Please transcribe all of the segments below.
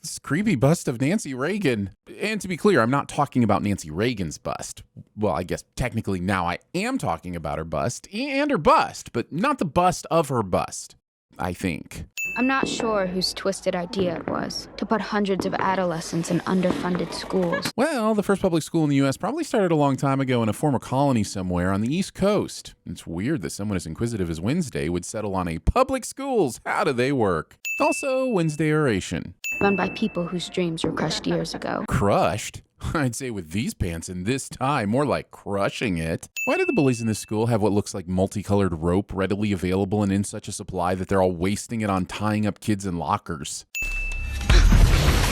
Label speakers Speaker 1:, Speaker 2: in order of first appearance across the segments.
Speaker 1: This creepy bust of Nancy Reagan. And to be clear, I'm not talking about Nancy Reagan's bust. Well, I guess technically now I am talking about her bust and her bust, but not the bust of her bust, I think.
Speaker 2: I'm not sure whose twisted idea it was to put hundreds of adolescents in underfunded schools.
Speaker 1: Well, the first public school in the U.S. probably started a long time ago in a former colony somewhere on the East Coast. It's weird that someone as inquisitive as Wednesday would settle on a public schools. How do they work? Also, Wednesday oration.
Speaker 2: Run by people whose dreams were crushed years ago.
Speaker 1: Crushed? I'd say with these pants in this time, more like crushing it. Why do the bullies in this school have what looks like multicolored rope readily available and in such a supply that they're all wasting it on tying up kids in lockers?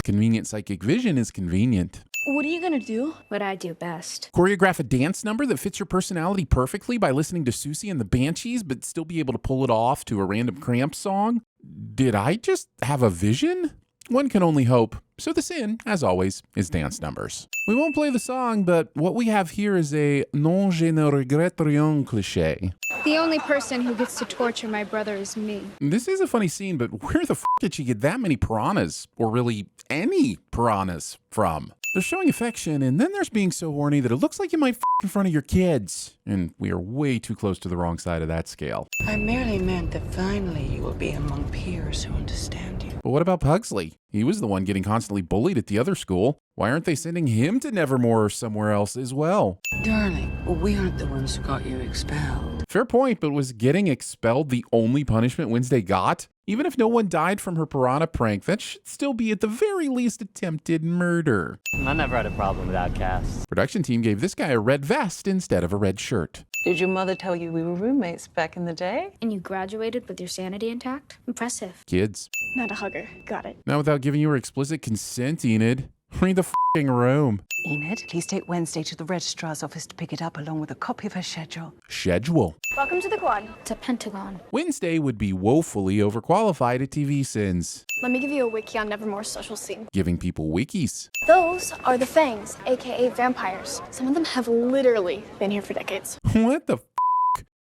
Speaker 1: Convenient psychic vision is convenient.
Speaker 3: What are you gonna do?
Speaker 2: What I do best.
Speaker 1: Choreograph a dance number that fits your personality perfectly by listening to Susie and the Banshees, but still be able to pull it off to a random Cramps song? Did I just have a vision? One can only hope. So the sin, as always, is dance numbers. We won't play the song, but what we have here is a non je ne regrette rien cliché.
Speaker 4: The only person who gets to torture my brother is me.
Speaker 1: This is a funny scene, but where the f*** did she get that many piranhas? Or really, any piranhas from? They're showing affection, and then there's being so horny that it looks like you might f*** in front of your kids. And we are way too close to the wrong side of that scale.
Speaker 5: I merely meant that finally you will be among peers who understand you.
Speaker 1: But what about Pugsley? He was the one getting constantly bullied at the other school. Why aren't they sending him to Nevermore or somewhere else as well?
Speaker 5: Darling, we aren't the ones who got you expelled.
Speaker 1: Fair point, but was getting expelled the only punishment Wednesday got? Even if no one died from her piranha prank, that should still be at the very least attempted murder.
Speaker 6: I never had a problem with outcasts.
Speaker 1: Production team gave this guy a red vest instead of a red shirt.
Speaker 5: Did your mother tell you we were roommates back in the day?
Speaker 2: And you graduated with your sanity intact? Impressive.
Speaker 1: Kids.
Speaker 3: Not a hugger. Got it.
Speaker 1: Not without giving you her explicit consent, Enid. Read the f***ing room.
Speaker 5: Enid, please take Wednesday to the registrar's office to pick it up along with a copy of her schedule.
Speaker 1: Schedule.
Speaker 4: Welcome to the quad.
Speaker 2: It's a pentagon.
Speaker 1: Wednesday would be woefully overqualified at TVSins.
Speaker 4: Let me give you a wiki on Nevermore's social scene.
Speaker 1: Giving people wikis.
Speaker 4: Those are the Fangs, aka vampires. Some of them have literally been here for decades.
Speaker 1: What the f***?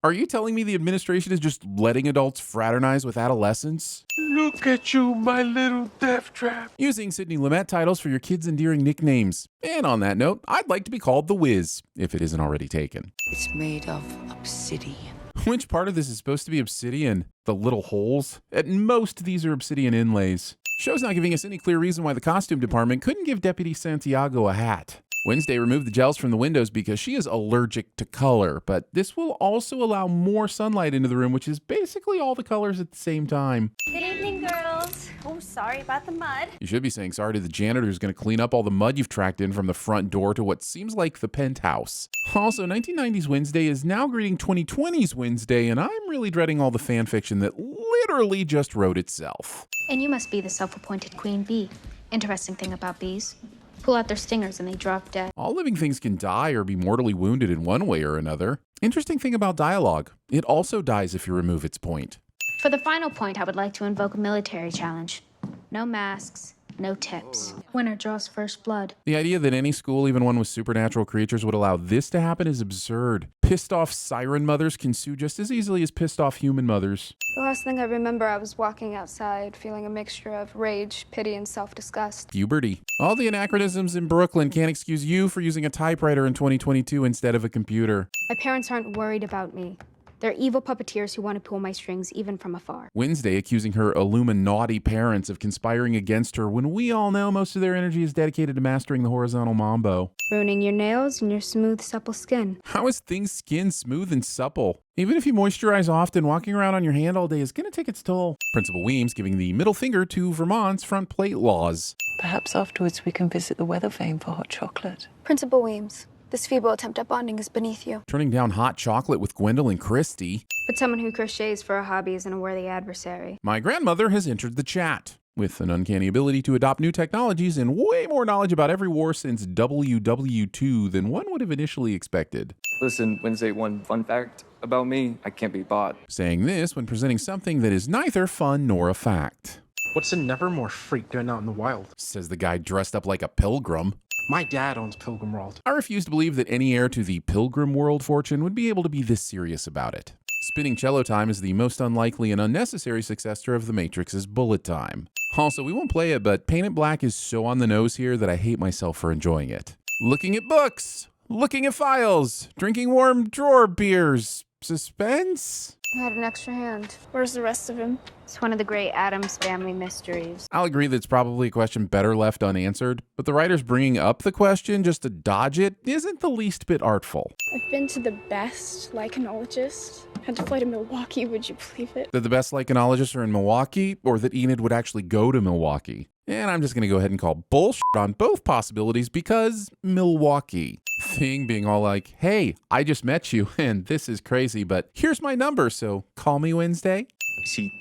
Speaker 1: Are you telling me the administration is just letting adults fraternize with adolescents?
Speaker 7: Look at you, my little death trap.
Speaker 1: Using Sidney Lumet titles for your kids' endearing nicknames. And on that note, I'd like to be called the Wiz, if it isn't already taken.
Speaker 5: It's made of obsidian.
Speaker 1: Which part of this is supposed to be obsidian? The little holes? At most, these are obsidian inlays. Show's not giving us any clear reason why the costume department couldn't give Deputy Santiago a hat. Wednesday removed the gels from the windows because she is allergic to color, but this will also allow more sunlight into the room, which is basically all the colors at the same time.
Speaker 8: Good evening, girls. Oh, sorry about the mud.
Speaker 1: You should be saying sorry to the janitor who's going to clean up all the mud you've tracked in from the front door to what seems like the penthouse. Also, 1990s Wednesday is now greeting 2020s Wednesday, and I'm really dreading all the fan fiction that literally just wrote itself.
Speaker 2: And you must be the self-appointed queen bee. Interesting thing about bees. Pull out their stingers and they drop dead.
Speaker 1: All living things can die or be mortally wounded in one way or another. Interesting thing about dialogue, it also dies if you remove its point.
Speaker 2: For the final point, I would like to invoke a military challenge. No masks, no tips. Winner draws first blood.
Speaker 1: The idea that any school, even one with supernatural creatures, would allow this to happen is absurd. Pissed off siren mothers can sue just as easily as pissed off human mothers.
Speaker 4: The last thing I remember, I was walking outside, feeling a mixture of rage, pity, and self-disgust.
Speaker 1: Puberty. All the anachronisms in Brooklyn can't excuse you for using a typewriter in 2022 instead of a computer.
Speaker 4: My parents aren't worried about me. They're evil puppeteers who want to pull my strings even from afar.
Speaker 1: Wednesday accusing her Illuminati parents of conspiring against her when we all know most of their energy is dedicated to mastering the horizontal mambo.
Speaker 4: Ruining your nails and your smooth, supple skin.
Speaker 1: How is things skin smooth and supple? Even if you moisturize often, walking around on your hand all day is going to take its toll. Principal Weems giving the middle finger to Vermont's front plate laws.
Speaker 5: Perhaps afterwards we can visit the weather vane for hot chocolate.
Speaker 4: Principal Weems, this feeble attempt at bonding is beneath you.
Speaker 1: Turning down hot chocolate with Gwendolyn Christie.
Speaker 4: But someone who crochets for a hobby isn't a worthy adversary.
Speaker 1: My grandmother has entered the chat. With an uncanny ability to adopt new technologies and way more knowledge about every war since WW2 than one would have initially expected.
Speaker 9: Listen, Wednesday, one fun fact about me, I can't be bought.
Speaker 1: Saying this when presenting something that is neither fun nor a fact.
Speaker 7: What's a Nevermore freak doing out in the wild?
Speaker 1: Says the guy dressed up like a pilgrim.
Speaker 7: My dad owns Pilgrim World.
Speaker 1: I refuse to believe that any heir to the Pilgrim World fortune would be able to be this serious about it. Spinning cello time is the most unlikely and unnecessary successor of The Matrix's bullet time. Also, we won't play it, but Paint It Black is so on the nose here that I hate myself for enjoying it. Looking at books, looking at files, drinking warm drawer beers. Suspense?
Speaker 4: I had an extra hand.
Speaker 3: Where's the rest of him?
Speaker 2: It's one of the great Addams Family mysteries.
Speaker 1: I'll agree that it's probably a question better left unanswered, but the writers bringing up the question just to dodge it isn't the least bit artful.
Speaker 3: I've been to the best lichenologist. Had to fly to Milwaukee, would you believe it?
Speaker 1: That the best lichenologists are in Milwaukee, or that Enid would actually go to Milwaukee. And I'm just going to go ahead and call bullshit on both possibilities because Milwaukee. Thing being all like, hey, I just met you and this is crazy, but here's my number, so call me Wednesday.
Speaker 9: Is he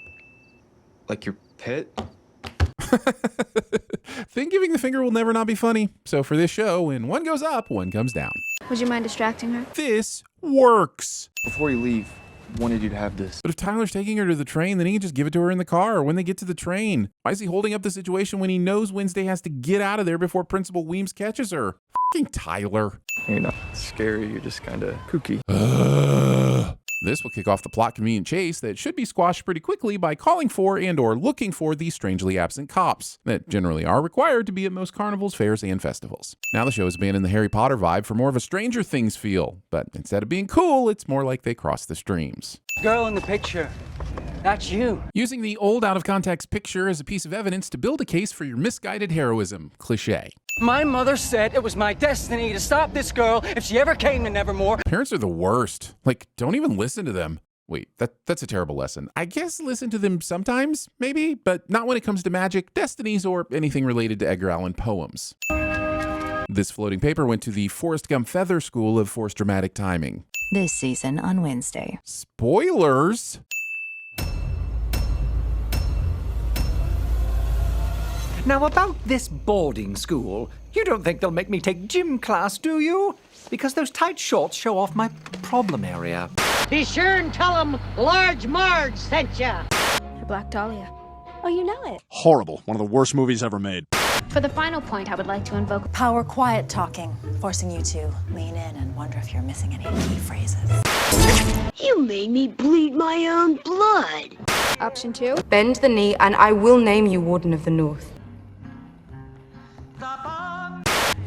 Speaker 9: like your pet?
Speaker 1: Thing giving the finger will never not be funny. So for this show, when one goes up, one comes down.
Speaker 4: Would you mind distracting her?
Speaker 1: This works.
Speaker 9: Before you leave, wanted you to have this.
Speaker 1: But if Tyler's taking her to the train, then he can just give it to her in the car or when they get to the train. Why is he holding up the situation when he knows Wednesday has to get out of there before Principal Weems catches her? Fucking Tyler.
Speaker 9: You're not scary, you're just kind of kooky.
Speaker 1: This will kick off the plot convenient chase that should be squashed pretty quickly by calling for and or looking for the strangely absent cops that generally are required to be at most carnivals, fairs, and festivals. Now the show has abandoned the Harry Potter vibe for more of a Stranger Things feel, but instead of being cool, it's more like they cross the streams.
Speaker 10: Girl in the picture. That's you.
Speaker 1: Using the old out-of-context picture as a piece of evidence to build a case for your misguided heroism. Cliché.
Speaker 10: My mother said it was my destiny to stop this girl if she ever came to Nevermore.
Speaker 1: Parents are the worst. Like, don't even listen to them. Wait, that's a terrible lesson. I guess listen to them sometimes, maybe, but not when it comes to magic, destinies, or anything related to Edgar Allan poems. This floating paper went to the Forrest Gump Feather School of Forced Dramatic Timing.
Speaker 5: This season on Wednesday.
Speaker 1: Spoilers!
Speaker 11: Now, about this boarding school, you don't think they'll make me take gym class, do you? Because those tight shorts show off my problem area.
Speaker 12: Be sure and tell them Large Marge sent ya.
Speaker 4: The Black Dahlia.
Speaker 3: Oh, you know it.
Speaker 13: Horrible. One of the worst movies ever made.
Speaker 2: For the final point, I would like to invoke
Speaker 14: power quiet talking, forcing you to lean in and wonder if you're missing any key phrases.
Speaker 12: You made me bleed my own blood.
Speaker 4: Option 2.
Speaker 15: Bend the knee and I will name you Warden of the North.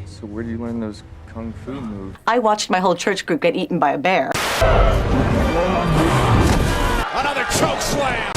Speaker 9: So where do you learn those kung fu moves?
Speaker 5: I watched my whole church group get eaten by a bear.
Speaker 13: Another choke slam!